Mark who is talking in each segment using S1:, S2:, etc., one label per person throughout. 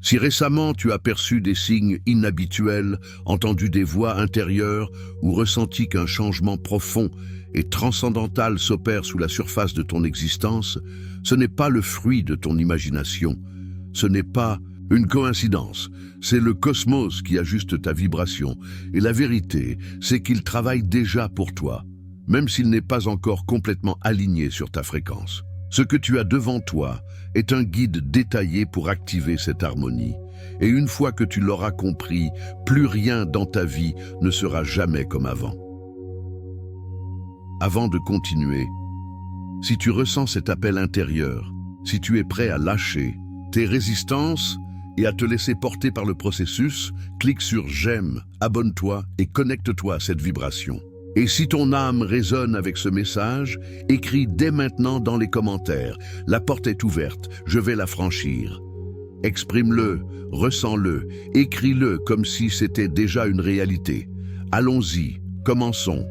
S1: Si récemment tu as perçu des signes inhabituels, entendu des voix intérieures ou ressenti qu'un changement profond et transcendantal s'opère sous la surface de ton existence, ce n'est pas le fruit de ton imagination, ce n'est pas une coïncidence, c'est le cosmos qui ajuste ta vibration, et la vérité, c'est qu'il travaille déjà pour toi, même s'il n'est pas encore complètement aligné sur ta fréquence. Ce que tu as devant toi est un guide détaillé pour activer cette harmonie, et une fois que tu l'auras compris, plus rien dans ta vie ne sera jamais comme avant. Avant de continuer, si tu ressens cet appel intérieur, si tu es prêt à lâcher tes résistances et à te laisser porter par le processus, clique sur j'aime, abonne-toi et connecte-toi à cette vibration. Et si ton âme résonne avec ce message, écris dès maintenant dans les commentaires. La porte est ouverte, je vais la franchir. Exprime-le, ressens-le, écris-le comme si c'était déjà une réalité. Allons-y, commençons.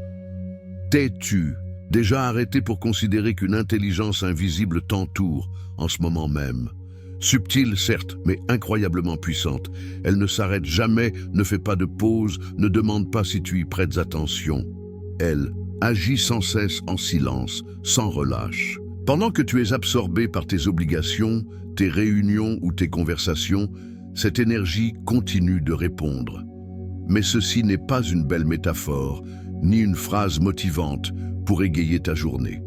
S1: T'es-tu déjà arrêté pour considérer qu'une intelligence invisible t'entoure en ce moment même? Subtile, certes, mais incroyablement puissante. Elle ne s'arrête jamais, ne fait pas de pause, ne demande pas si tu y prêtes attention. Elle agit sans cesse en silence, sans relâche. Pendant que tu es absorbé par tes obligations, tes réunions ou tes conversations, cette énergie continue de répondre. Mais ceci n'est pas une belle métaphore, ni une phrase motivante pour égayer ta journée.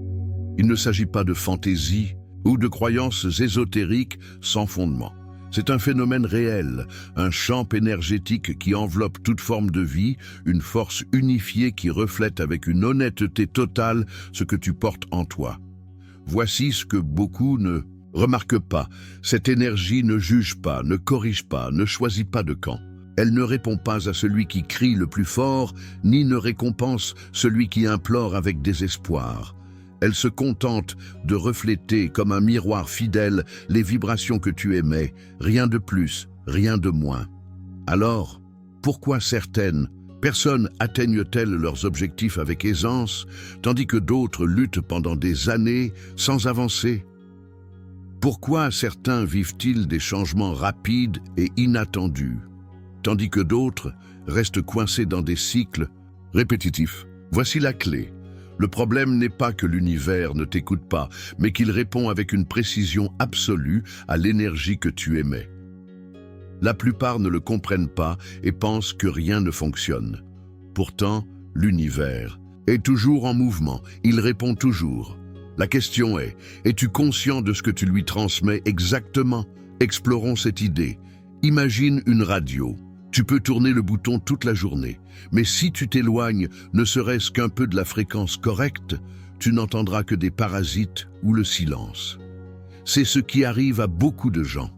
S1: Il ne s'agit pas de fantaisie ou de croyances ésotériques sans fondement. C'est un phénomène réel, un champ énergétique qui enveloppe toute forme de vie, une force unifiée qui reflète avec une honnêteté totale ce que tu portes en toi. Voici ce que beaucoup ne remarquent pas. Cette énergie ne juge pas, ne corrige pas, ne choisit pas de camp. Elle ne répond pas à celui qui crie le plus fort, ni ne récompense celui qui implore avec désespoir. Elle se contente de refléter comme un miroir fidèle les vibrations que tu émets, rien de plus, rien de moins. Alors, pourquoi certaines personnes atteignent-elles leurs objectifs avec aisance, tandis que d'autres luttent pendant des années sans avancer? Pourquoi certains vivent-ils des changements rapides et inattendus, tandis que d'autres restent coincés dans des cycles répétitifs? Voici la clé. Le problème n'est pas que l'univers ne t'écoute pas, mais qu'il répond avec une précision absolue à l'énergie que tu émets. La plupart ne le comprennent pas et pensent que rien ne fonctionne. Pourtant, l'univers est toujours en mouvement, il répond toujours. La question est, es-tu conscient de ce que tu lui transmets exactement? Explorons cette idée. Imagine une radio. Tu peux tourner le bouton toute la journée, mais si tu t'éloignes ne serait-ce qu'un peu de la fréquence correcte, tu n'entendras que des parasites ou le silence. C'est ce qui arrive à beaucoup de gens.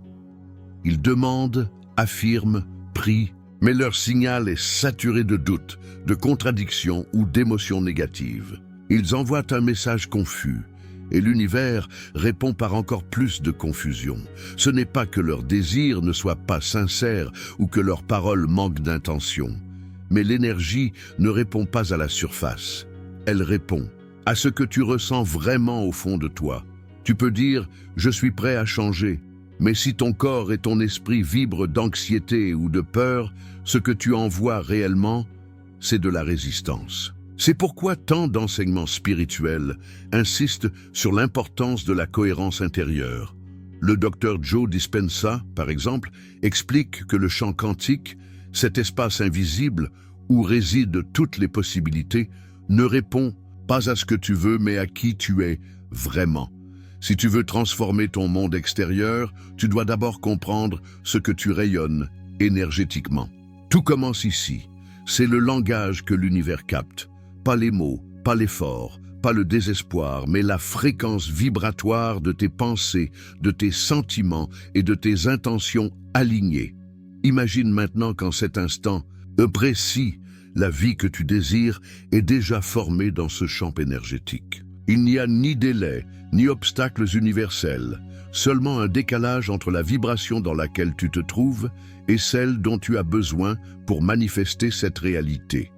S1: Ils demandent, affirment, prient, mais leur signal est saturé de doutes, de contradictions ou d'émotions négatives. Ils envoient un message confus, et l'univers répond par encore plus de confusion. Ce n'est pas que leurs désirs ne soient pas sincères ou que leurs paroles manquent d'intention, mais l'énergie ne répond pas à la surface. Elle répond à ce que tu ressens vraiment au fond de toi. Tu peux dire « je suis prêt à changer », mais si ton corps et ton esprit vibrent d'anxiété ou de peur, ce que tu envoies réellement, c'est de la résistance. C'est pourquoi tant d'enseignements spirituels insistent sur l'importance de la cohérence intérieure. Le docteur Joe Dispenza, par exemple, explique que le champ quantique, cet espace invisible où résident toutes les possibilités, ne répond pas à ce que tu veux mais à qui tu es vraiment. Si tu veux transformer ton monde extérieur, tu dois d'abord comprendre ce que tu rayonnes énergétiquement. Tout commence ici. C'est le langage que l'univers capte. Pas les mots, pas l'effort, pas le désespoir, mais la fréquence vibratoire de tes pensées, de tes sentiments et de tes intentions alignées. Imagine maintenant qu'en cet instant précis, la vie que tu désires est déjà formée dans ce champ énergétique. Il n'y a ni délai, ni obstacles universels, seulement un décalage entre la vibration dans laquelle tu te trouves et celle dont tu as besoin pour manifester cette réalité.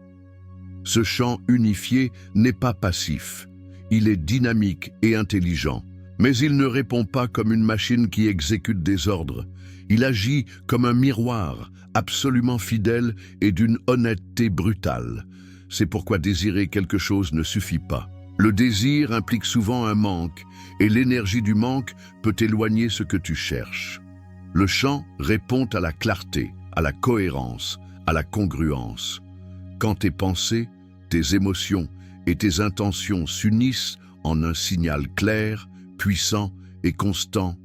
S1: Ce champ unifié n'est pas passif, il est dynamique et intelligent. Mais il ne répond pas comme une machine qui exécute des ordres. Il agit comme un miroir, absolument fidèle et d'une honnêteté brutale. C'est pourquoi désirer quelque chose ne suffit pas. Le désir implique souvent un manque, et l'énergie du manque peut éloigner ce que tu cherches. Le chant répond à la clarté, à la cohérence, à la congruence. Quand tes pensées, tes émotions et tes intentions s'unissent en un signal clair, puissant et constant,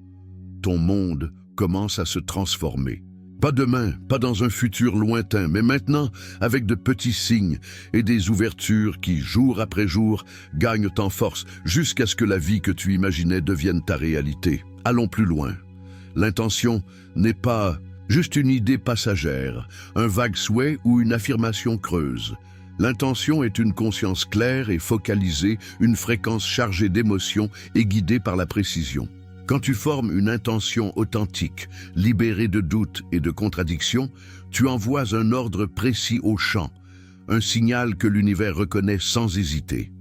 S1: ton monde commence à se transformer. Pas demain, pas dans un futur lointain, mais maintenant avec de petits signes et des ouvertures qui, jour après jour, gagnent en force jusqu'à ce que la vie que tu imaginais devienne ta réalité. Allons plus loin. L'intention n'est pas juste une idée passagère, un vague souhait ou une affirmation creuse. L'intention est une conscience claire et focalisée, une fréquence chargée d'émotions et guidée par la précision. Quand tu formes une intention authentique, libérée de doutes et de contradictions, tu envoies un ordre précis au champ, un signal que l'univers reconnaît sans hésiter.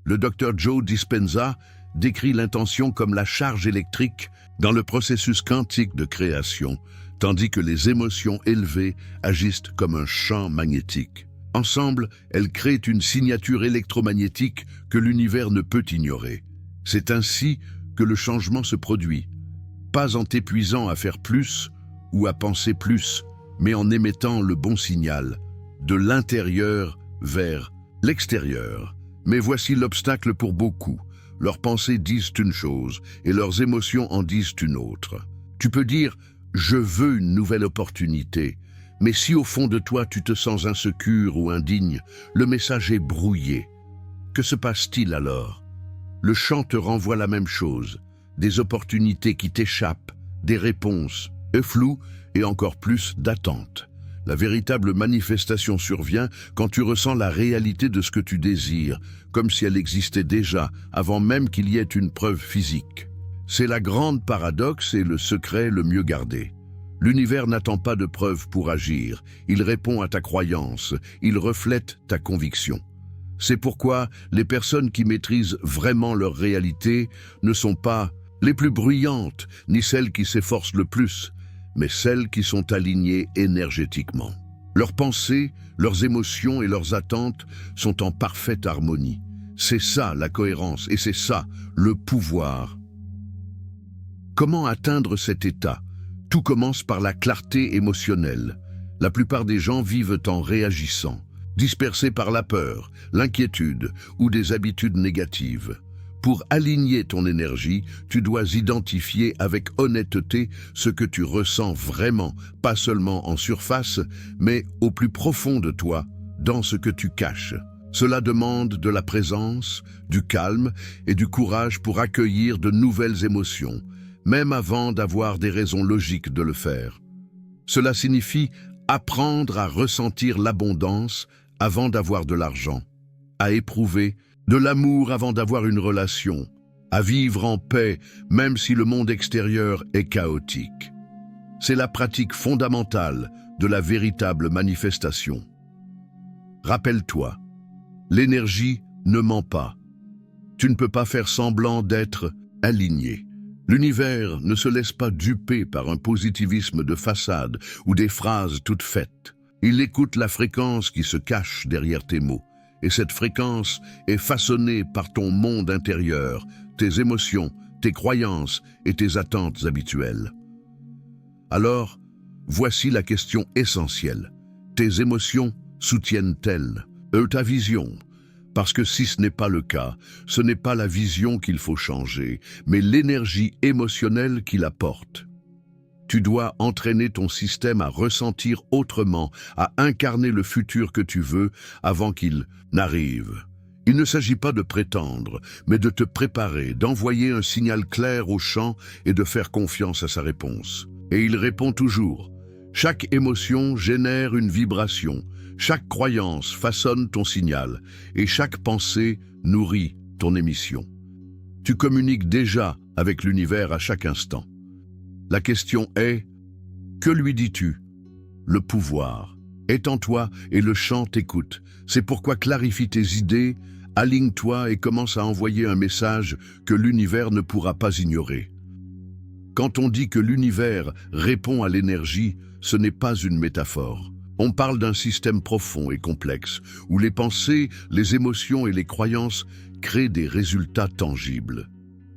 S1: Le Dr Joe Dispenza décrit l'intention comme la charge électrique dans le processus quantique de création, tandis que les émotions élevées agissent comme un champ magnétique. Ensemble, elles créent une signature électromagnétique que l'univers ne peut ignorer. C'est ainsi que le changement se produit, pas en t'épuisant à faire plus ou à penser plus, mais en émettant le bon signal, de l'intérieur vers l'extérieur. Mais voici l'obstacle pour beaucoup. Leurs pensées disent une chose et leurs émotions en disent une autre. Tu peux dire « je veux une nouvelle opportunité », mais si au fond de toi tu te sens insécure ou indigne, le message est brouillé. Que se passe-t-il alors ? Le chant te renvoie la même chose, des opportunités qui t'échappent, des réponses, floues et encore plus d'attentes. La véritable manifestation survient quand tu ressens la réalité de ce que tu désires, comme si elle existait déjà, avant même qu'il y ait une preuve physique. C'est la grande paradoxe et le secret le mieux gardé. L'univers n'attend pas de preuves pour agir, il répond à ta croyance, il reflète ta conviction. C'est pourquoi les personnes qui maîtrisent vraiment leur réalité ne sont pas les plus bruyantes, ni celles qui s'efforcent le plus, mais celles qui sont alignées énergétiquement. Leurs pensées, leurs émotions et leurs attentes sont en parfaite harmonie. C'est ça la cohérence et c'est ça le pouvoir. Comment atteindre cet état ? Tout commence par la clarté émotionnelle. La plupart des gens vivent en réagissant, dispersés par la peur, l'inquiétude ou des habitudes négatives. Pour aligner ton énergie, tu dois identifier avec honnêteté ce que tu ressens vraiment, pas seulement en surface, mais au plus profond de toi, dans ce que tu caches. Cela demande de la présence, du calme et du courage pour accueillir de nouvelles émotions, même avant d'avoir des raisons logiques de le faire. Cela signifie apprendre à ressentir l'abondance avant d'avoir de l'argent, à éprouver de l'amour avant d'avoir une relation, à vivre en paix même si le monde extérieur est chaotique. C'est la pratique fondamentale de la véritable manifestation. Rappelle-toi, l'énergie ne ment pas. Tu ne peux pas faire semblant d'être aligné. L'univers ne se laisse pas duper par un positivisme de façade ou des phrases toutes faites. Il écoute la fréquence qui se cache derrière tes mots. Et cette fréquence est façonnée par ton monde intérieur, tes émotions, tes croyances et tes attentes habituelles. Alors, voici la question essentielle. Tes émotions soutiennent-elles ta vision ? Parce que si ce n'est pas le cas, ce n'est pas la vision qu'il faut changer, mais l'énergie émotionnelle qui la porte. Tu dois entraîner ton système à ressentir autrement, à incarner le futur que tu veux avant qu'il n'arrive. Il ne s'agit pas de prétendre, mais de te préparer, d'envoyer un signal clair au champ et de faire confiance à sa réponse. Et il répond toujours. Chaque émotion génère une vibration, chaque croyance façonne ton signal et chaque pensée nourrit ton émission. Tu communiques déjà avec l'univers à chaque instant. La question est, que lui dis-tu ? Le pouvoir est en toi et le chant t'écoute. C'est pourquoi clarifie tes idées, Aligne-toi et commence à envoyer un message que l'univers ne pourra pas ignorer. Quand on dit que l'univers répond à l'énergie, ce n'est pas une métaphore. On parle d'un système profond et complexe, où les pensées, les émotions et les croyances créent des résultats tangibles.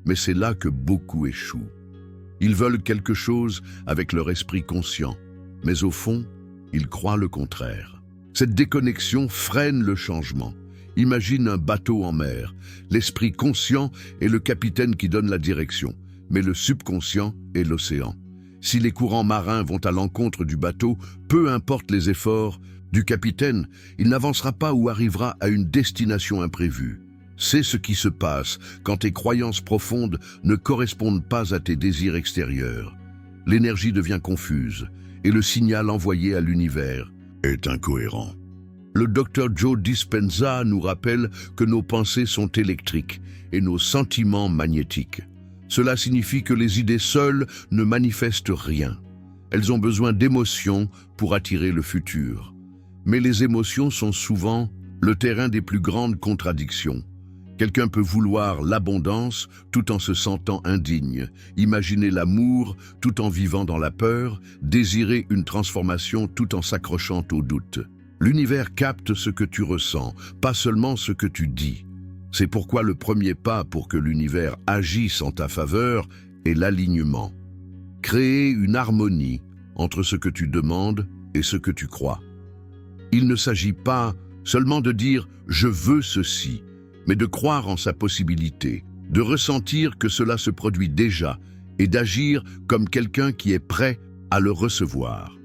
S1: Mais c'est là que beaucoup échouent. Ils veulent quelque chose avec leur esprit conscient, mais au fond, ils croient le contraire. Cette déconnexion freine le changement. Imagine un bateau en mer. L'esprit conscient est le capitaine qui donne la direction, mais le subconscient est l'océan. Si les courants marins vont à l'encontre du bateau, peu importe les efforts du capitaine, il n'avancera pas ou arrivera à une destination imprévue. C'est ce qui se passe quand tes croyances profondes ne correspondent pas à tes désirs extérieurs. L'énergie devient confuse et le signal envoyé à l'univers est incohérent. Le Dr Joe Dispenza nous rappelle que nos pensées sont électriques et nos sentiments magnétiques. Cela signifie que les idées seules ne manifestent rien. Elles ont besoin d'émotions pour attirer le futur. Mais les émotions sont souvent le terrain des plus grandes contradictions. Quelqu'un peut vouloir l'abondance tout en se sentant indigne, imaginer l'amour tout en vivant dans la peur, désirer une transformation tout en s'accrochant au doute. L'univers capte ce que tu ressens, pas seulement ce que tu dis. C'est pourquoi le premier pas pour que l'univers agisse en ta faveur est l'alignement. Créer une harmonie entre ce que tu demandes et ce que tu crois. Il ne s'agit pas seulement de dire « je veux ceci », mais de croire en sa possibilité, de ressentir que cela se produit déjà et d'agir comme quelqu'un qui est prêt à le recevoir.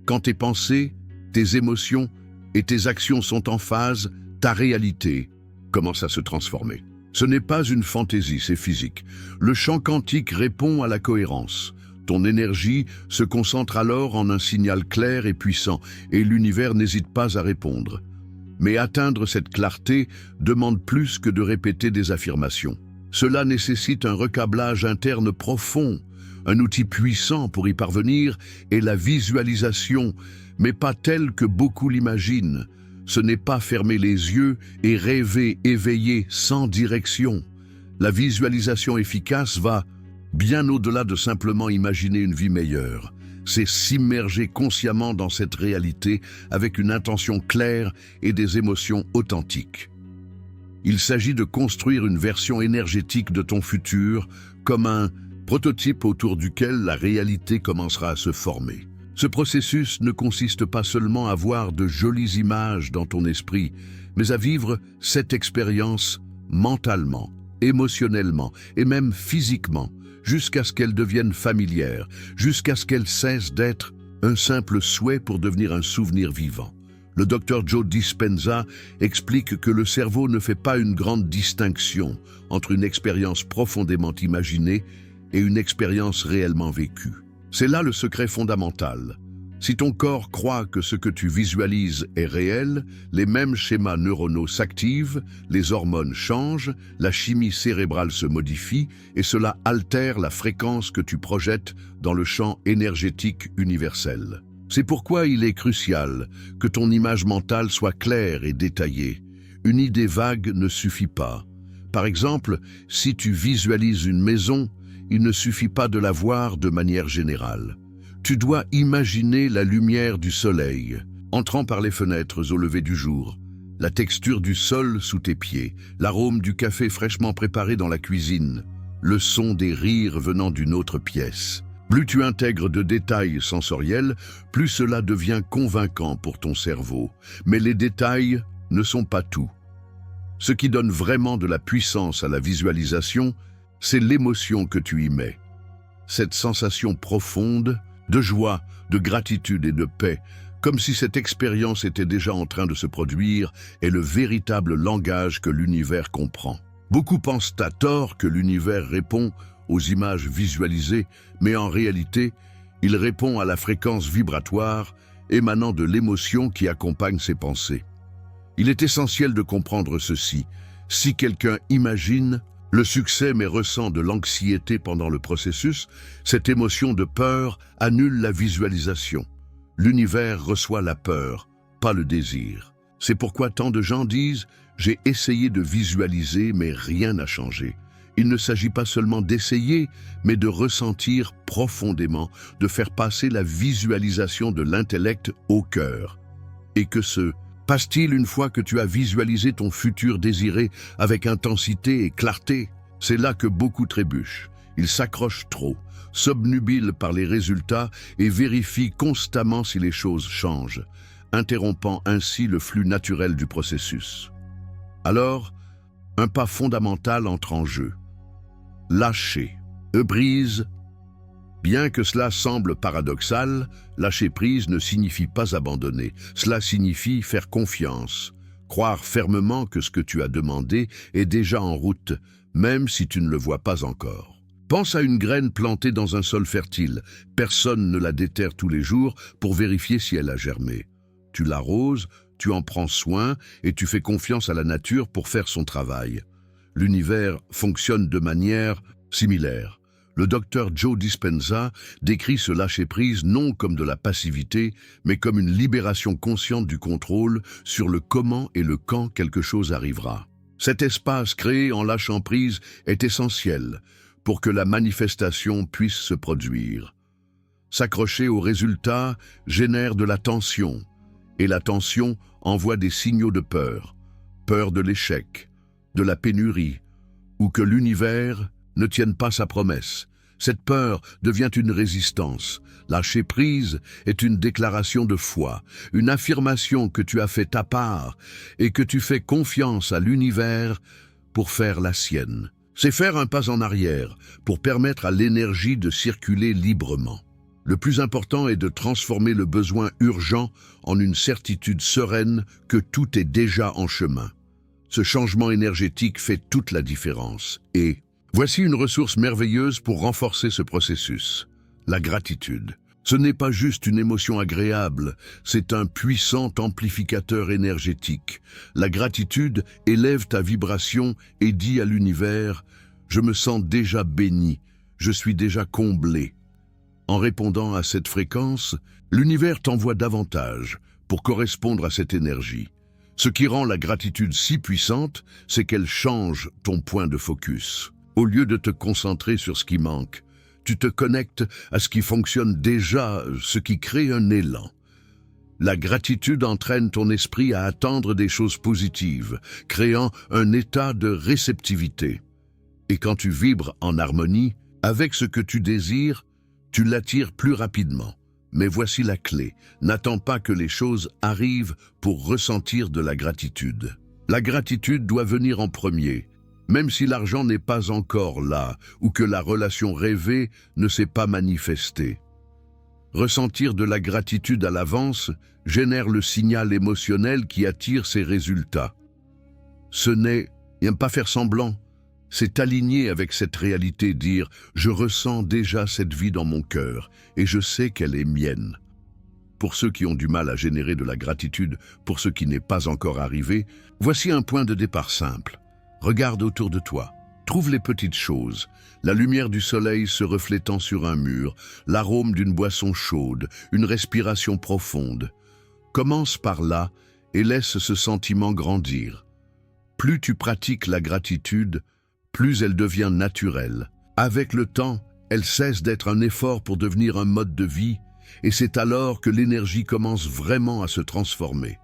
S1: Quand tes pensées, tes émotions et tes actions sont en phase, ta réalité commence à se transformer. Ce n'est pas une fantaisie, c'est physique. Le champ quantique répond à la cohérence. Ton énergie se concentre alors en un signal clair et puissant, et l'univers n'hésite pas à répondre. Mais atteindre cette clarté demande plus que de répéter des affirmations. Cela nécessite un recablage interne profond. Un outil puissant pour y parvenir est la visualisation, mais pas telle que beaucoup l'imaginent. Ce n'est pas fermer les yeux et rêver éveillé sans direction. La visualisation efficace va bien au-delà de simplement imaginer une vie meilleure. C'est s'immerger consciemment dans cette réalité avec une intention claire et des émotions authentiques. Il s'agit de construire une version énergétique de ton futur comme un prototype autour duquel la réalité commencera à se former. Ce processus ne consiste pas seulement à voir de jolies images dans ton esprit, mais à vivre cette expérience mentalement, émotionnellement et même physiquement, jusqu'à ce qu'elle devienne familière, jusqu'à ce qu'elle cesse d'être un simple souhait pour devenir un souvenir vivant. Le Dr Joe Dispenza explique que le cerveau ne fait pas une grande distinction entre une expérience profondément imaginée et une expérience réellement vécue. C'est là le secret fondamental. Si ton corps croit que ce que tu visualises est réel, les mêmes schémas neuronaux s'activent, les hormones changent, la chimie cérébrale se modifie et cela altère la fréquence que tu projettes dans le champ énergétique universel. C'est pourquoi il est crucial que ton image mentale soit claire et détaillée. Une idée vague ne suffit pas. Par exemple, si tu visualises une maison, il ne suffit pas de la voir de manière générale. Tu dois imaginer la lumière du soleil, entrant par les fenêtres au lever du jour, la texture du sol sous tes pieds, l'arôme du café fraîchement préparé dans la cuisine, le son des rires venant d'une autre pièce. Plus tu intègres de détails sensoriels, plus cela devient convaincant pour ton cerveau. Mais les détails ne sont pas tout. Ce qui donne vraiment de la puissance à la visualisation, c'est l'émotion que tu y mets. Cette sensation profonde de joie, de gratitude et de paix, comme si cette expérience était déjà en train de se produire, est le véritable langage que l'univers comprend. Beaucoup pensent à tort que l'univers répond aux images visualisées, mais en réalité, il répond à la fréquence vibratoire émanant de l'émotion qui accompagne ses pensées. Il est essentiel de comprendre ceci. Si quelqu'un imagine le succès mais ressent de l'anxiété pendant le processus, cette émotion de peur annule la visualisation. L'univers reçoit la peur, pas le désir. C'est pourquoi tant de gens disent « j'ai essayé de visualiser, mais rien n'a changé ». Il ne s'agit pas seulement d'essayer, mais de ressentir profondément, de faire passer la visualisation de l'intellect au cœur. Et que se passe-t-il une fois que tu as visualisé ton futur désiré avec intensité et clarté? C'est là que beaucoup trébuchent. Ils s'accrochent trop, s'obnubilent par les résultats et vérifient constamment si les choses changent, interrompant ainsi le flux naturel du processus. Alors, un pas fondamental entre en jeu. Lâcher. Brise. Bien que cela semble paradoxal, lâcher prise ne signifie pas abandonner. Cela signifie faire confiance, croire fermement que ce que tu as demandé est déjà en route, même si tu ne le vois pas encore. Pense à une graine plantée dans un sol fertile. Personne ne la déterre tous les jours pour vérifier si elle a germé. Tu l'arroses, tu en prends soin et tu fais confiance à la nature pour faire son travail. L'univers fonctionne de manière similaire. Le docteur Joe Dispenza décrit ce lâcher-prise non comme de la passivité, mais comme une libération consciente du contrôle sur le comment et le quand quelque chose arrivera. Cet espace créé en lâchant prise est essentiel pour que la manifestation puisse se produire. S'accrocher au résultat génère de la tension, et la tension envoie des signaux de peur, peur de l'échec, de la pénurie, ou que l'univers ne tienne pas sa promesse. Cette peur devient une résistance. Lâcher prise est une déclaration de foi, une affirmation que tu as fait ta part et que tu fais confiance à l'univers pour faire la sienne. C'est faire un pas en arrière pour permettre à l'énergie de circuler librement. Le plus important est de transformer le besoin urgent en une certitude sereine que tout est déjà en chemin. Ce changement énergétique fait toute la différence. Et voici une ressource merveilleuse pour renforcer ce processus. La gratitude. Ce n'est pas juste une émotion agréable, c'est un puissant amplificateur énergétique. La gratitude élève ta vibration et dit à l'univers « Je me sens déjà béni, je suis déjà comblé ». En répondant à cette fréquence, l'univers t'envoie davantage pour correspondre à cette énergie. Ce qui rend la gratitude si puissante, c'est qu'elle change ton point de focus. Au lieu de te concentrer sur ce qui manque, tu te connectes à ce qui fonctionne déjà, ce qui crée un élan. La gratitude entraîne ton esprit à attendre des choses positives, créant un état de réceptivité. Et quand tu vibres en harmonie avec ce que tu désires, tu l'attires plus rapidement. Mais voici la clé. N'attends pas que les choses arrivent pour ressentir de la gratitude. La gratitude doit venir en premier, même si l'argent n'est pas encore là ou que la relation rêvée ne s'est pas manifestée. Ressentir de la gratitude à l'avance génère le signal émotionnel qui attire ces résultats. Ce n'est pas faire semblant, c'est aligner avec cette réalité, dire « Je ressens déjà cette vie dans mon cœur et je sais qu'elle est mienne ». Pour ceux qui ont du mal à générer de la gratitude pour ce qui n'est pas encore arrivé, voici un point de départ simple. Regarde autour de toi, trouve les petites choses, la lumière du soleil se reflétant sur un mur, l'arôme d'une boisson chaude, une respiration profonde. Commence par là et laisse ce sentiment grandir. Plus tu pratiques la gratitude, plus elle devient naturelle. Avec le temps, elle cesse d'être un effort pour devenir un mode de vie, et c'est alors que l'énergie commence vraiment à se transformer.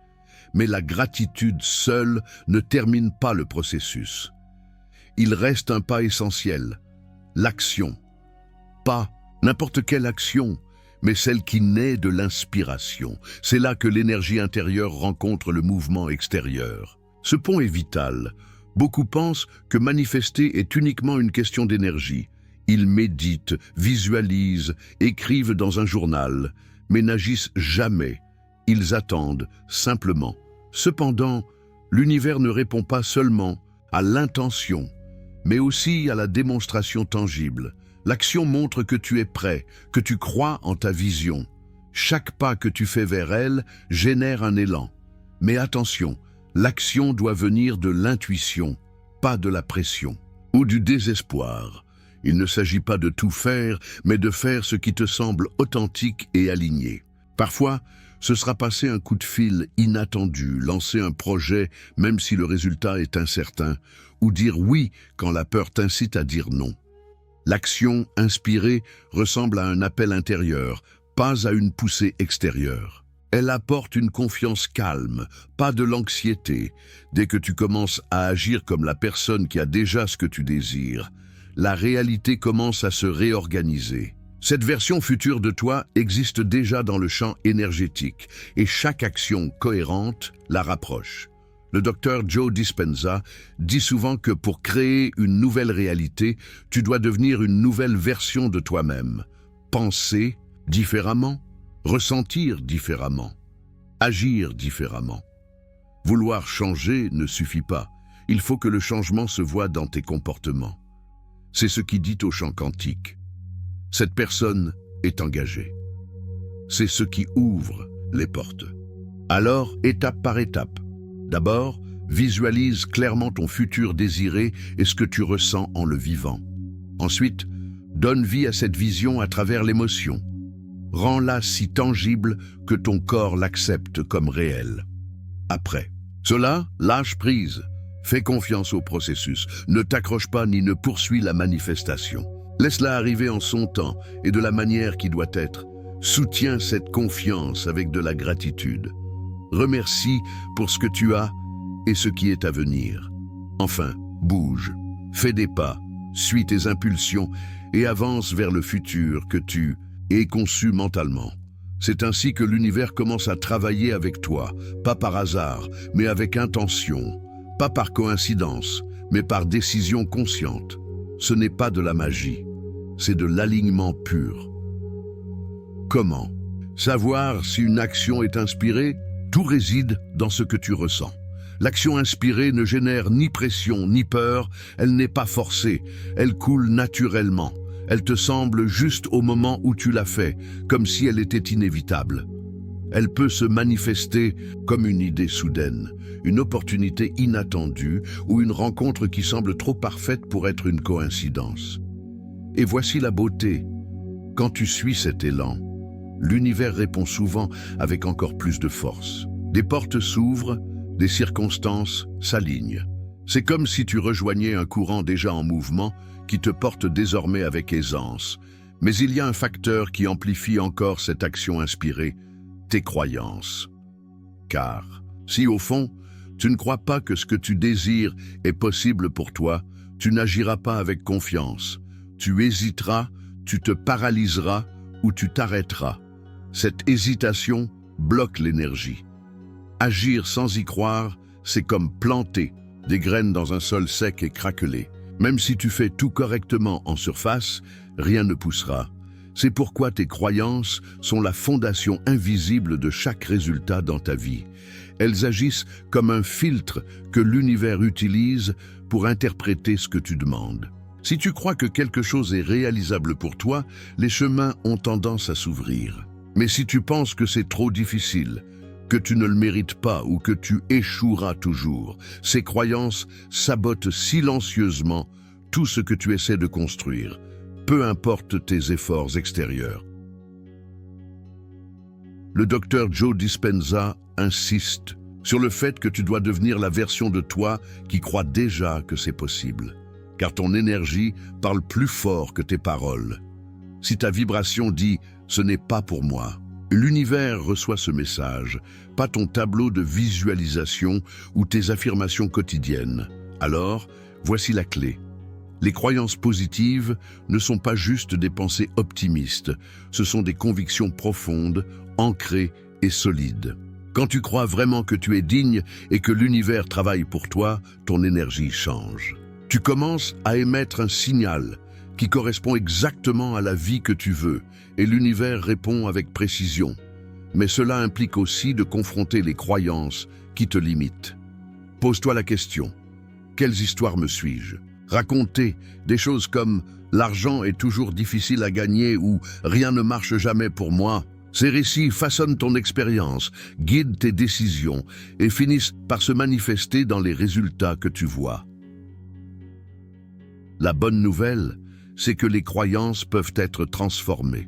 S1: Mais la gratitude seule ne termine pas le processus. Il reste un pas essentiel, l'action. Pas n'importe quelle action, mais celle qui naît de l'inspiration. C'est là que l'énergie intérieure rencontre le mouvement extérieur. Ce pont est vital. Beaucoup pensent que manifester est uniquement une question d'énergie. Ils méditent, visualisent, écrivent dans un journal, mais n'agissent jamais. Ils attendent, simplement. Cependant, l'univers ne répond pas seulement à l'intention, mais aussi à la démonstration tangible. L'action montre que tu es prêt, que tu crois en ta vision. Chaque pas que tu fais vers elle génère un élan. Mais attention, l'action doit venir de l'intuition, pas de la pression ou du désespoir. Il ne s'agit pas de tout faire, mais de faire ce qui te semble authentique et aligné. Parfois, Ce sera passer un coup de fil inattendu, lancer un projet même si le résultat est incertain, ou dire oui quand la peur t'incite à dire non. L'action inspirée ressemble à un appel intérieur, pas à une poussée extérieure. Elle apporte une confiance calme, pas de l'anxiété. Dès que tu commences à agir comme la personne qui a déjà ce que tu désires, la réalité commence à se réorganiser. Cette version future de toi existe déjà dans le champ énergétique et chaque action cohérente la rapproche. Le docteur Joe Dispenza dit souvent que pour créer une nouvelle réalité, tu dois devenir une nouvelle version de toi-même. Penser différemment, ressentir différemment, agir différemment. Vouloir changer ne suffit pas. Il faut que le changement se voie dans tes comportements. C'est ce qui dit au champ quantique. Cette personne est engagée. C'est ce qui ouvre les portes. Alors, étape par étape. D'abord, visualise clairement ton futur désiré et ce que tu ressens en le vivant. Ensuite, donne vie à cette vision à travers l'émotion. Rends-la si tangible que ton corps l'accepte comme réelle. Après, cela, lâche prise. Fais confiance au processus. Ne t'accroche pas ni ne poursuis la manifestation. Laisse-la arriver en son temps et de la manière qui doit être. Soutiens cette confiance avec de la gratitude. Remercie pour ce que tu as et ce qui est à venir. Enfin, bouge, fais des pas, suis tes impulsions et avance vers le futur que tu es conçu mentalement. C'est ainsi que l'univers commence à travailler avec toi, pas par hasard, mais avec intention, pas par coïncidence, mais par décision consciente. Ce n'est pas de la magie, c'est de l'alignement pur. Comment savoir si une action est inspirée? Tout réside dans ce que tu ressens. L'action inspirée ne génère ni pression ni peur, elle n'est pas forcée, elle coule naturellement. Elle te semble juste au moment où tu l'as fait, comme si elle était inévitable. Elle peut se manifester comme une idée soudaine, une opportunité inattendue ou une rencontre qui semble trop parfaite pour être une coïncidence. Et voici la beauté. Quand tu suis cet élan, l'univers répond souvent avec encore plus de force. Des portes s'ouvrent, des circonstances s'alignent. C'est comme si tu rejoignais un courant déjà en mouvement qui te porte désormais avec aisance. Mais il y a un facteur qui amplifie encore cette action inspirée, tes croyances. Car si au fond, tu ne crois pas que ce que tu désires est possible pour toi, tu n'agiras pas avec confiance. Tu hésiteras, tu te paralyseras ou tu t'arrêteras. Cette hésitation bloque l'énergie. Agir sans y croire, c'est comme planter des graines dans un sol sec et craquelé. Même si tu fais tout correctement en surface, rien ne poussera. C'est pourquoi tes croyances sont la fondation invisible de chaque résultat dans ta vie. Elles agissent comme un filtre que l'univers utilise pour interpréter ce que tu demandes. Si tu crois que quelque chose est réalisable pour toi, les chemins ont tendance à s'ouvrir. Mais si tu penses que c'est trop difficile, que tu ne le mérites pas ou que tu échoueras toujours, ces croyances sabotent silencieusement tout ce que tu essaies de construire, peu importe tes efforts extérieurs. Le docteur Joe Dispenza insiste sur le fait que tu dois devenir la version de toi qui croit déjà que c'est possible, car ton énergie parle plus fort que tes paroles. Si ta vibration dit « ce n'est pas pour moi », l'univers reçoit ce message, pas ton tableau de visualisation ou tes affirmations quotidiennes. Alors, voici la clé. Les croyances positives ne sont pas juste des pensées optimistes, ce sont des convictions profondes, ancrées et solides. Quand tu crois vraiment que tu es digne et que l'univers travaille pour toi, ton énergie change. Tu commences à émettre un signal qui correspond exactement à la vie que tu veux, et l'univers répond avec précision. Mais cela implique aussi de confronter les croyances qui te limitent. Pose-toi la question, quelles histoires me suis-je? Raconter des choses comme « l'argent est toujours difficile à gagner » ou « rien ne marche jamais pour moi ». Ces récits façonnent ton expérience, guident tes décisions et finissent par se manifester dans les résultats que tu vois. La bonne nouvelle, c'est que les croyances peuvent être transformées.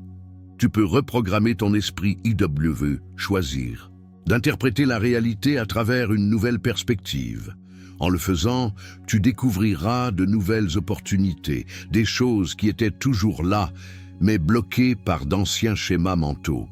S1: tu peux reprogrammer ton esprit IW, choisir, d'interpréter la réalité à travers une nouvelle perspective. En le faisant, tu découvriras de nouvelles opportunités, des choses qui étaient toujours là, mais bloquées par d'anciens schémas mentaux.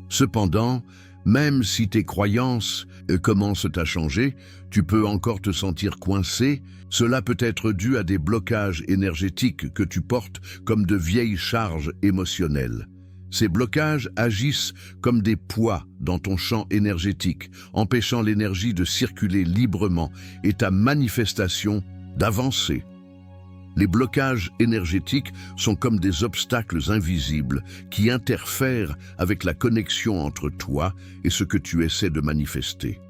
S1: Cependant, même si tes croyances commencent à changer, tu peux encore te sentir coincé. Cela peut être dû à des blocages énergétiques que tu portes comme de vieilles charges émotionnelles. Ces blocages agissent comme des poids dans ton champ énergétique, empêchant l'énergie de circuler librement et ta manifestation d'avancer. Les blocages énergétiques sont comme des obstacles invisibles qui interfèrent avec la connexion entre toi et ce que tu essaies de manifester.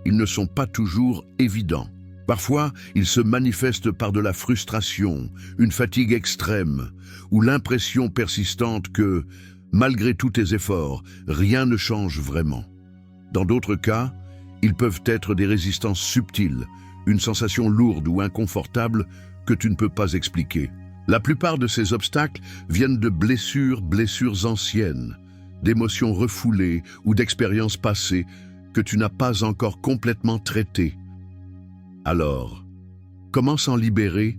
S1: Ils ne sont pas toujours évidents. Parfois, ils se manifestent par de la frustration, une fatigue extrême ou l'impression persistante que, malgré tous tes efforts, rien ne change vraiment. Dans d'autres cas, ils peuvent être des résistances subtiles, une sensation lourde ou inconfortable que tu ne peux pas expliquer. La plupart de ces obstacles viennent de blessures anciennes, d'émotions refoulées ou d'expériences passées que tu n'as pas encore complètement traitées. Alors, comment s'en libérer?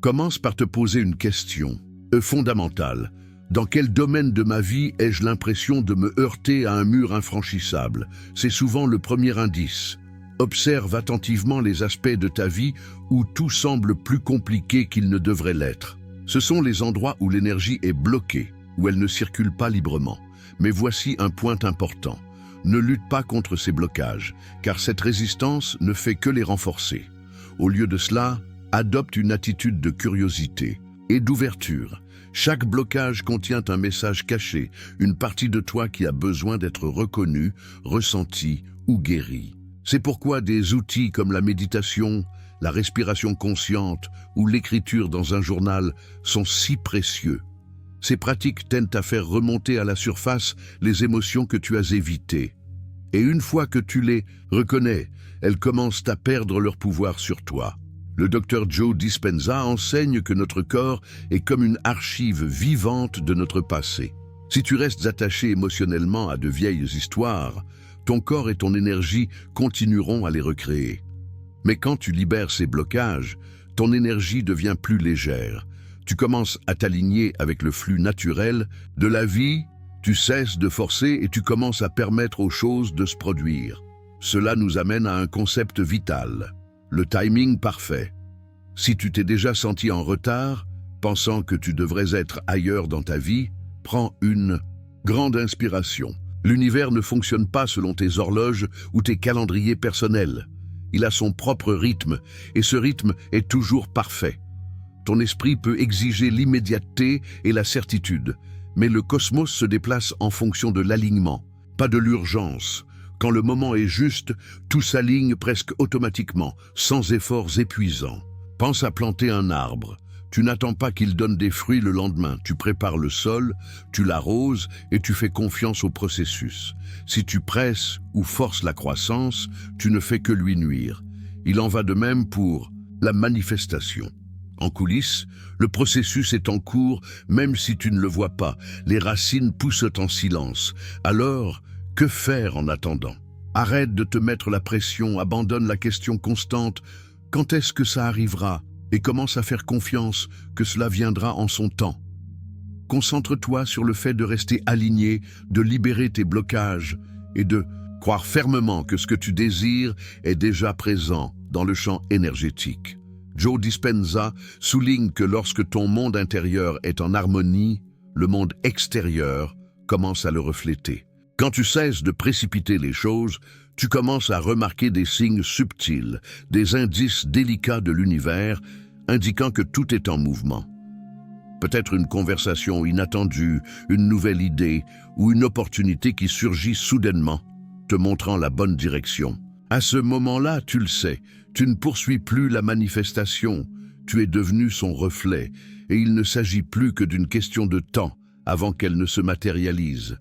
S1: Commence par te poser une question fondamentale. Dans quel domaine de ma vie ai-je l'impression de me heurter à un mur infranchissable? C'est souvent le premier indice. Observe attentivement les aspects de ta vie où tout semble plus compliqué qu'il ne devrait l'être. Ce sont les endroits où l'énergie est bloquée, où elle ne circule pas librement. Mais voici un point important. Ne lutte pas contre ces blocages, car cette résistance ne fait que les renforcer. Au lieu de cela, adopte une attitude de curiosité et d'ouverture. Chaque blocage contient un message caché, une partie de toi qui a besoin d'être reconnue, ressentie ou guérie. C'est pourquoi des outils comme la méditation, la respiration consciente ou l'écriture dans un journal sont si précieux. Ces pratiques tendent à faire remonter à la surface les émotions que tu as évitées. Et une fois que tu les reconnais, elles commencent à perdre leur pouvoir sur toi. Le docteur Joe Dispenza enseigne que notre corps est comme une archive vivante de notre passé. Si tu restes attaché émotionnellement à de vieilles histoires, ton corps et ton énergie continueront à les recréer. Mais quand tu libères ces blocages, ton énergie devient plus légère. Tu commences à t'aligner avec le flux naturel de la vie, tu cesses de forcer et tu commences à permettre aux choses de se produire. Cela nous amène à un concept vital, le timing parfait. Si tu t'es déjà senti en retard, pensant que tu devrais être ailleurs dans ta vie, prends une grande inspiration. L'univers ne fonctionne pas selon tes horloges ou tes calendriers personnels. Il a son propre rythme, et ce rythme est toujours parfait. Ton esprit peut exiger l'immédiateté et la certitude, mais le cosmos se déplace en fonction de l'alignement, pas de l'urgence. Quand le moment est juste, tout s'aligne presque automatiquement, sans efforts épuisants. Pense à planter un arbre. Tu n'attends pas qu'il donne des fruits le lendemain. Tu prépares le sol, tu l'arroses et tu fais confiance au processus. Si tu presses ou forces la croissance, tu ne fais que lui nuire. Il en va de même pour la manifestation. En coulisses, le processus est en cours, même si tu ne le vois pas. Les racines poussent en silence. Alors, que faire en attendant? Arrête de te mettre la pression, abandonne la question constante. Quand est-ce que ça arrivera? Et commence à faire confiance que cela viendra en son temps. Concentre-toi sur le fait de rester aligné, de libérer tes blocages et de croire fermement que ce que tu désires est déjà présent dans le champ énergétique. Joe Dispenza souligne que lorsque ton monde intérieur est en harmonie, le monde extérieur commence à le refléter. Quand tu cesses de précipiter les choses, tu commences à remarquer des signes subtils, des indices délicats de l'univers, indiquant que tout est en mouvement. Peut-être une conversation inattendue, une nouvelle idée ou une opportunité qui surgit soudainement, te montrant la bonne direction. À ce moment-là, tu le sais, tu ne poursuis plus la manifestation, tu es devenu son reflet, et il ne s'agit plus que d'une question de temps avant qu'elle ne se matérialise.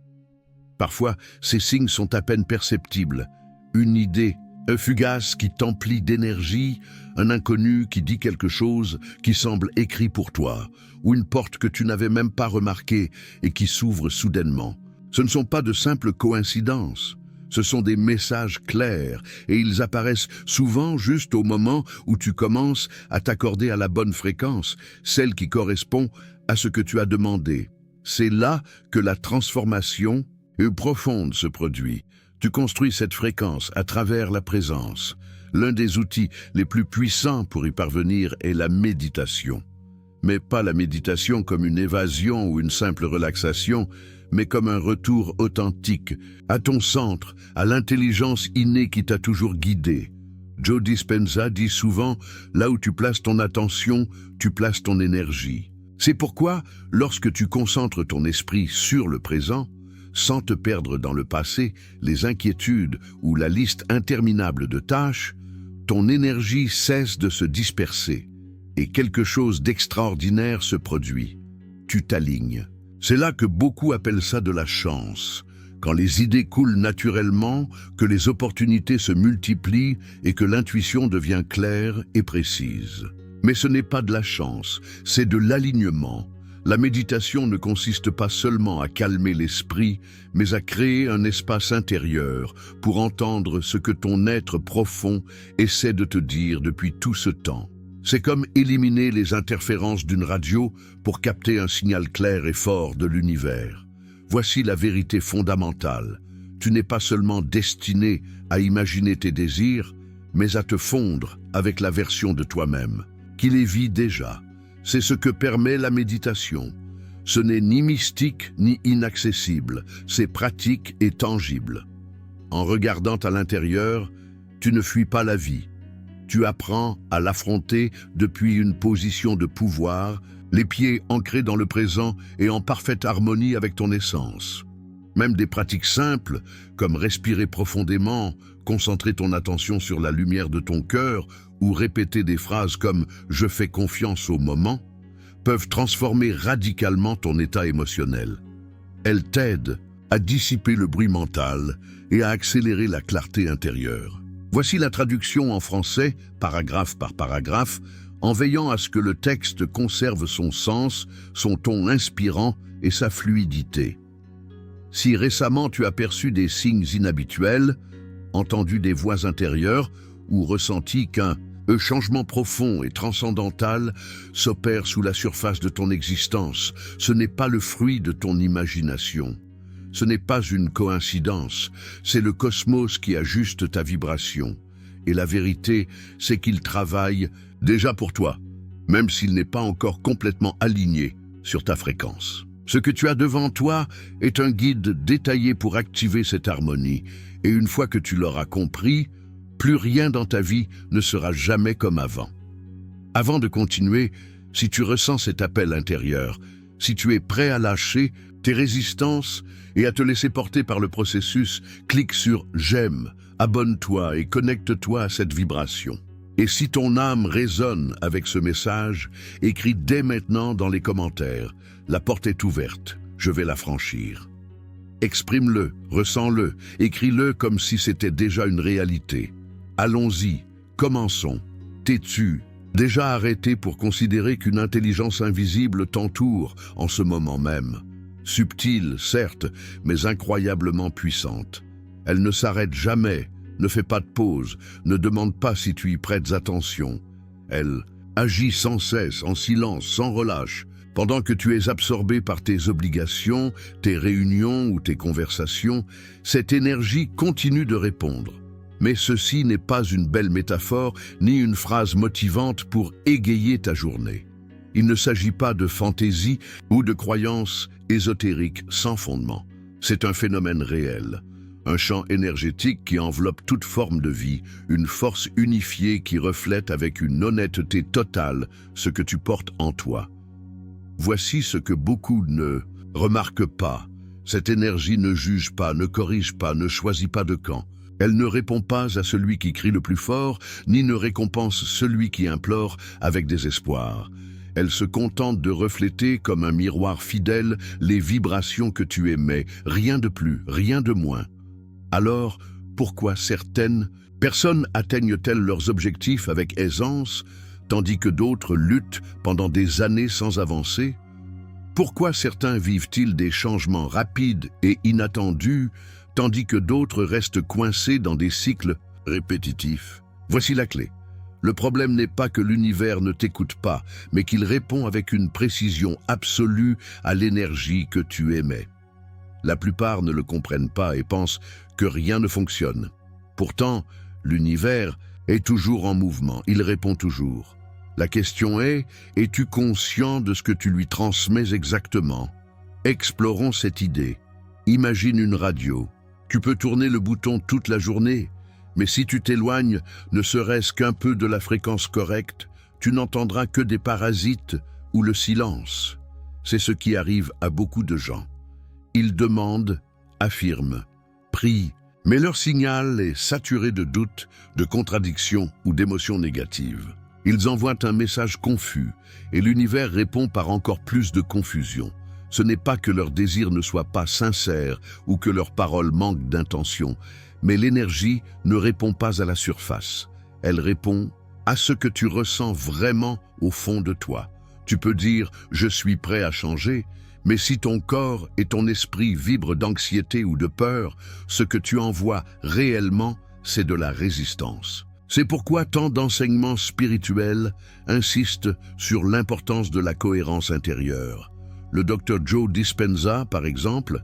S1: Parfois, ces signes sont à peine perceptibles. Une idée Un fugace qui t'emplit d'énergie, un inconnu qui dit quelque chose qui semble écrit pour toi, ou une porte que tu n'avais même pas remarquée et qui s'ouvre soudainement. Ce ne sont pas de simples coïncidences, ce sont des messages clairs et ils apparaissent souvent juste au moment où tu commences à t'accorder à la bonne fréquence, celle qui correspond à ce que tu as demandé. C'est là que la transformation profonde se produit. Tu construis cette fréquence à travers la présence. L'un des outils les plus puissants pour y parvenir est la méditation. Mais pas la méditation comme une évasion ou une simple relaxation, mais comme un retour authentique, à ton centre, à l'intelligence innée qui t'a toujours guidé. Joe Dispenza dit souvent, là où tu places ton attention, tu places ton énergie. C'est pourquoi, lorsque tu concentres ton esprit sur le présent, sans te perdre dans le passé, les inquiétudes ou la liste interminable de tâches, ton énergie cesse de se disperser et quelque chose d'extraordinaire se produit. Tu t'alignes. C'est là que beaucoup appellent ça de la chance, quand les idées coulent naturellement, que les opportunités se multiplient et que l'intuition devient claire et précise. Mais ce n'est pas de la chance, c'est de l'alignement. La méditation ne consiste pas seulement à calmer l'esprit, mais à créer un espace intérieur pour entendre ce que ton être profond essaie de te dire depuis tout ce temps. C'est comme éliminer les interférences d'une radio pour capter un signal clair et fort de l'univers. Voici la vérité fondamentale. Tu n'es pas seulement destiné à imaginer tes désirs, mais à te fondre avec la version de toi-même, qui les vit déjà. C'est ce que permet la méditation. Ce n'est ni mystique ni inaccessible, c'est pratique et tangible. En regardant à l'intérieur, tu ne fuis pas la vie. Tu apprends à l'affronter depuis une position de pouvoir, les pieds ancrés dans le présent et en parfaite harmonie avec ton essence. Même des pratiques simples, comme respirer profondément, concentrer ton attention sur la lumière de ton cœur ou répéter des phrases comme « je fais confiance au moment », peuvent transformer radicalement ton état émotionnel. Elles t'aident à dissiper le bruit mental et à accélérer la clarté intérieure. Voici la traduction en français, paragraphe par paragraphe, en veillant à ce que le texte conserve son sens, son ton inspirant et sa fluidité. Si récemment tu as perçu des signes inhabituels, entendu des voix intérieures ou ressenti qu'un changement profond et transcendantal s'opère sous la surface de ton existence, ce n'est pas le fruit de ton imagination. Ce n'est pas une coïncidence, c'est le cosmos qui ajuste ta vibration. Et la vérité, c'est qu'il travaille déjà pour toi, même s'il n'est pas encore complètement aligné sur ta fréquence. Ce que tu as devant toi est un guide détaillé pour activer cette harmonie, et une fois que tu l'auras compris, plus rien dans ta vie ne sera jamais comme avant. Avant de continuer, si tu ressens cet appel intérieur, si tu es prêt à lâcher tes résistances et à te laisser porter par le processus, clique sur « J'aime », abonne-toi et connecte-toi à cette vibration. Et si ton âme résonne avec ce message, écris dès maintenant dans les commentaires « La porte est ouverte, je vais la franchir ». Exprime-le, ressens-le, écris-le comme si c'était déjà une réalité. Allons-y, commençons. T'es-tu déjà arrêté pour considérer qu'une intelligence invisible t'entoure en ce moment même? Subtile, certes, mais incroyablement puissante. Elle ne s'arrête jamais, ne fait pas de pause, ne demande pas si tu y prêtes attention. Elle agit sans cesse, en silence, sans relâche, pendant que tu es absorbé par tes obligations, tes réunions ou tes conversations. Cette énergie continue de répondre. Mais ceci n'est pas une belle métaphore ni une phrase motivante pour égayer ta journée. Il ne s'agit pas de fantaisie ou de croyances ésotériques sans fondement. C'est un phénomène réel, un champ énergétique qui enveloppe toute forme de vie, une force unifiée qui reflète avec une honnêteté totale ce que tu portes en toi. Voici ce que beaucoup ne remarquent pas. Cette énergie ne juge pas, ne corrige pas, ne choisit pas de camp. Elle ne répond pas à celui qui crie le plus fort, ni ne récompense celui qui implore avec désespoir. Elle se contente de refléter comme un miroir fidèle les vibrations que tu émets, rien de plus, rien de moins. Alors, Pourquoi certaines personnes atteignent-elles leurs objectifs avec aisance, tandis que d'autres luttent pendant des années sans avancer? Pourquoi certains vivent-ils des changements rapides et inattendus, tandis que d'autres restent coincés dans des cycles répétitifs? Voici la clé. Le problème n'est pas que l'univers ne t'écoute pas, mais qu'il répond avec une précision absolue à l'énergie que tu émets. La plupart ne le comprennent pas et pensent que rien ne fonctionne. Pourtant, l'univers est toujours en mouvement, il répond toujours. La question est, es-tu conscient de ce que tu lui transmets exactement? Explorons cette idée. Imagine une radio. Tu peux tourner le bouton toute la journée, mais si tu t'éloignes ne serait-ce qu'un peu de la fréquence correcte, tu n'entendras que des parasites ou le silence. C'est ce qui arrive à beaucoup de gens. Ils demandent, affirment, prient, mais leur signal est saturé de doutes, de contradictions ou d'émotions négatives. Ils envoient un message confus et l'univers répond par encore plus de confusion. Ce n'est pas que leur désir ne soit pas sincère ou que leurs paroles manquent d'intention, mais l'énergie ne répond pas à la surface. Elle répond à ce que tu ressens vraiment au fond de toi. Tu peux dire « je suis prêt à changer », mais si ton corps et ton esprit vibrent d'anxiété ou de peur, ce que tu envoies réellement, c'est de la résistance. C'est pourquoi tant d'enseignements spirituels insistent sur l'importance de la cohérence intérieure. Le Dr Joe Dispenza, par exemple,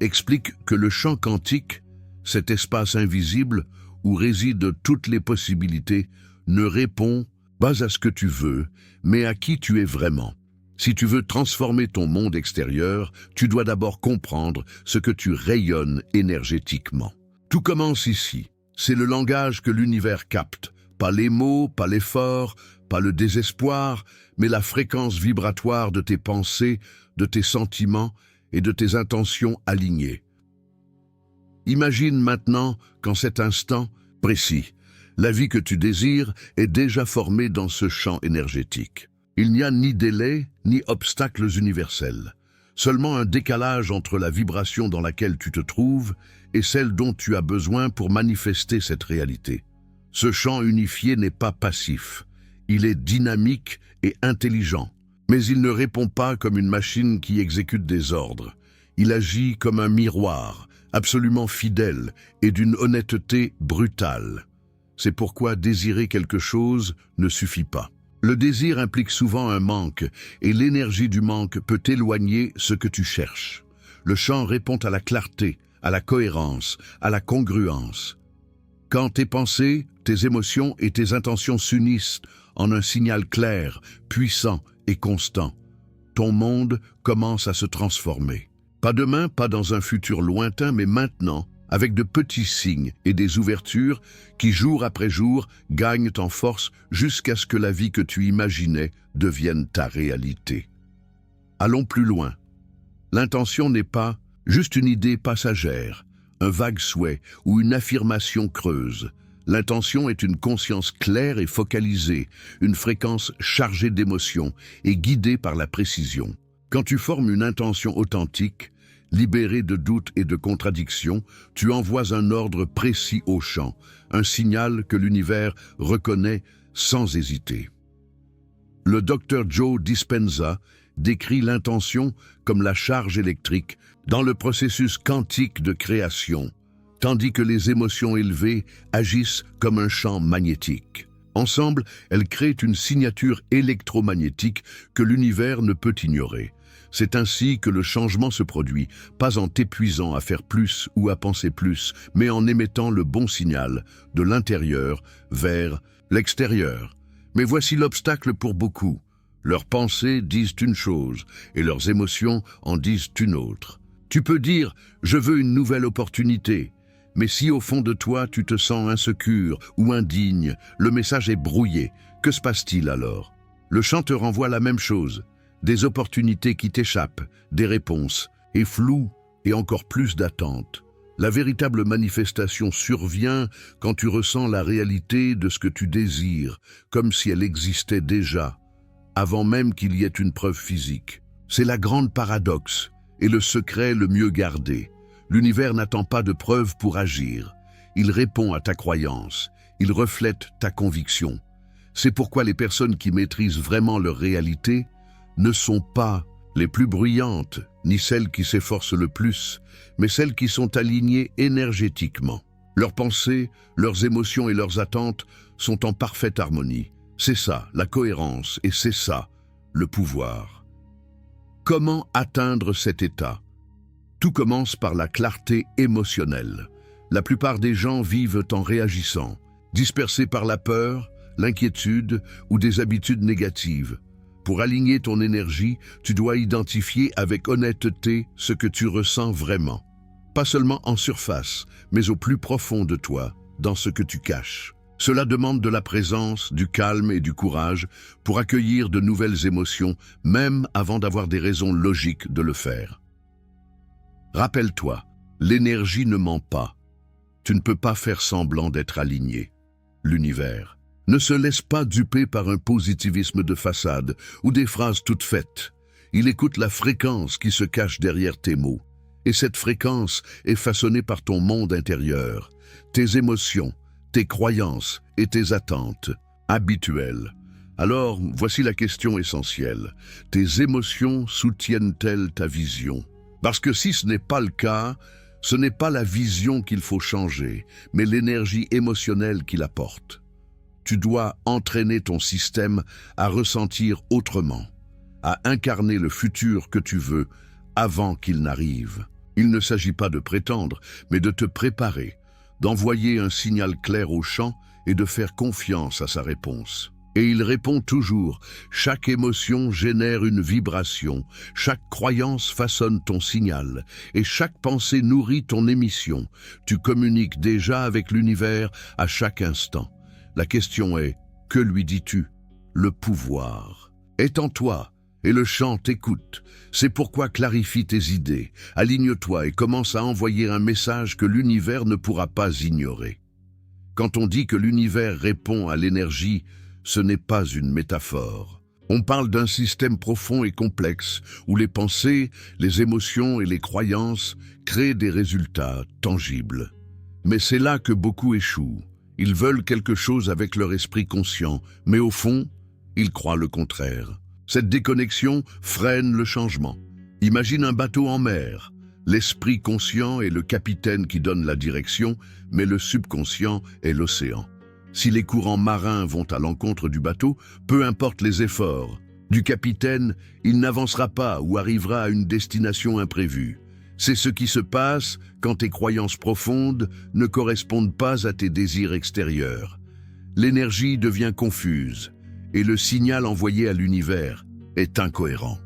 S1: explique que le champ quantique, cet espace invisible où résident toutes les possibilités, ne répond pas à ce que tu veux, mais à qui tu es vraiment. Si tu veux transformer ton monde extérieur, tu dois d'abord comprendre ce que tu rayonnes énergétiquement. Tout commence ici. C'est le langage que l'univers capte. Pas les mots, pas l'effort, pas le désespoir, mais la fréquence vibratoire de tes pensées, de tes sentiments et de tes intentions alignées. Imagine maintenant qu'en cet instant précis, la vie que tu désires est déjà formée dans ce champ énergétique. Il n'y a ni délai, ni obstacles universels. Seulement un décalage entre la vibration dans laquelle tu te trouves et celle dont tu as besoin pour manifester cette réalité. Ce champ unifié n'est pas passif. Il est dynamique et intelligent. Mais il ne répond pas comme une machine qui exécute des ordres. Il agit comme un miroir, absolument fidèle et d'une honnêteté brutale. C'est pourquoi désirer quelque chose ne suffit pas. Le désir implique souvent un manque, et l'énergie du manque peut éloigner ce que tu cherches. Le chant répond à la clarté, à la cohérence, à la congruence. Quand tes pensées, tes émotions et tes intentions s'unissent en un signal clair, puissant et constant, ton monde commence à se transformer. Pas demain, pas dans un futur lointain, mais maintenant, avec de petits signes et des ouvertures qui, jour après jour, gagnent en force jusqu'à ce que la vie que tu imaginais devienne ta réalité. Allons plus loin. L'intention n'est pas juste une idée passagère, un vague souhait ou une affirmation creuse. L'intention est une conscience claire et focalisée, une fréquence chargée d'émotions et guidée par la précision. Quand tu formes une intention authentique, libéré de doutes et de contradictions, tu envoies un ordre précis au champ, un signal que l'univers reconnaît sans hésiter. Le Dr Joe Dispenza décrit l'intention comme la charge électrique dans le processus quantique de création, tandis que les émotions élevées agissent comme un champ magnétique. Ensemble, elles créent une signature électromagnétique que l'univers ne peut ignorer. C'est ainsi que le changement se produit, pas en t'épuisant à faire plus ou à penser plus, mais en émettant le bon signal de l'intérieur vers l'extérieur. Mais voici l'obstacle pour beaucoup. Leurs pensées disent une chose et leurs émotions en disent une autre. Tu peux dire « je veux une nouvelle opportunité », mais si au fond de toi tu te sens insécure ou indigne, le message est brouillé. Que se passe-t-il alors? Le chant te renvoie la même chose. Des opportunités qui t'échappent, des réponses, et floues, et encore plus d'attentes. La véritable manifestation survient quand tu ressens la réalité de ce que tu désires, comme si elle existait déjà, avant même qu'il y ait une preuve physique. C'est la grande paradoxe, et le secret le mieux gardé. L'univers n'attend pas de preuves pour agir. il répond à ta croyance, il reflète ta conviction. C'est pourquoi les personnes qui maîtrisent vraiment leur réalité ne sont pas les plus bruyantes, ni celles qui s'efforcent le plus, mais celles qui sont alignées énergétiquement. Leurs pensées, leurs émotions et leurs attentes sont en parfaite harmonie. C'est ça, la cohérence, et c'est ça, le pouvoir. Comment atteindre cet état? Tout commence par la clarté émotionnelle. La plupart des gens vivent en réagissant, dispersés par la peur, l'inquiétude ou des habitudes négatives. Pour aligner ton énergie, tu dois identifier avec honnêteté ce que tu ressens vraiment. Pas seulement en surface, mais au plus profond de toi, dans ce que tu caches. Cela demande de la présence, du calme et du courage pour accueillir de nouvelles émotions, même avant d'avoir des raisons logiques de le faire. Rappelle-toi, l'énergie ne ment pas. Tu ne peux pas faire semblant d'être aligné. L'univers ne se laisse pas duper par un positivisme de façade ou des phrases toutes faites. Il écoute la fréquence qui se cache derrière tes mots. Et cette fréquence est façonnée par ton monde intérieur, tes émotions, tes croyances et tes attentes habituelles. Alors, voici la question essentielle. Tes émotions soutiennent-elles ta vision? Parce que si ce n'est pas le cas, ce n'est pas la vision qu'il faut changer, mais l'énergie émotionnelle qui la porte. Tu dois entraîner ton système à ressentir autrement, à incarner le futur que tu veux avant qu'il n'arrive. Il ne s'agit pas de prétendre, mais de te préparer, d'envoyer un signal clair au champ et de faire confiance à sa réponse. Et il répond toujours. Chaque émotion génère une vibration, chaque croyance façonne ton signal, et chaque pensée nourrit ton émission. Tu communiques déjà avec l'univers à chaque instant. La question est, que lui dis-tu? Le pouvoir est en toi, et le chant t'écoute. C'est pourquoi clarifie tes idées, aligne-toi et commence à envoyer un message que l'univers ne pourra pas ignorer. Quand on dit que l'univers répond à l'énergie, ce n'est pas une métaphore. On parle d'un système profond et complexe, où les pensées, les émotions et les croyances créent des résultats tangibles. Mais c'est là que beaucoup échouent. Ils veulent quelque chose avec leur esprit conscient, mais au fond, ils croient le contraire. Cette déconnexion freine le changement. Imagine un bateau en mer. L'esprit conscient est le capitaine qui donne la direction, mais le subconscient est l'océan. Si les courants marins vont à l'encontre du bateau, peu importe les efforts du capitaine, il n'avancera pas ou arrivera à une destination imprévue. C'est ce qui se passe quand tes croyances profondes ne correspondent pas à tes désirs extérieurs. L'énergie devient confuse et le signal envoyé à l'univers est incohérent.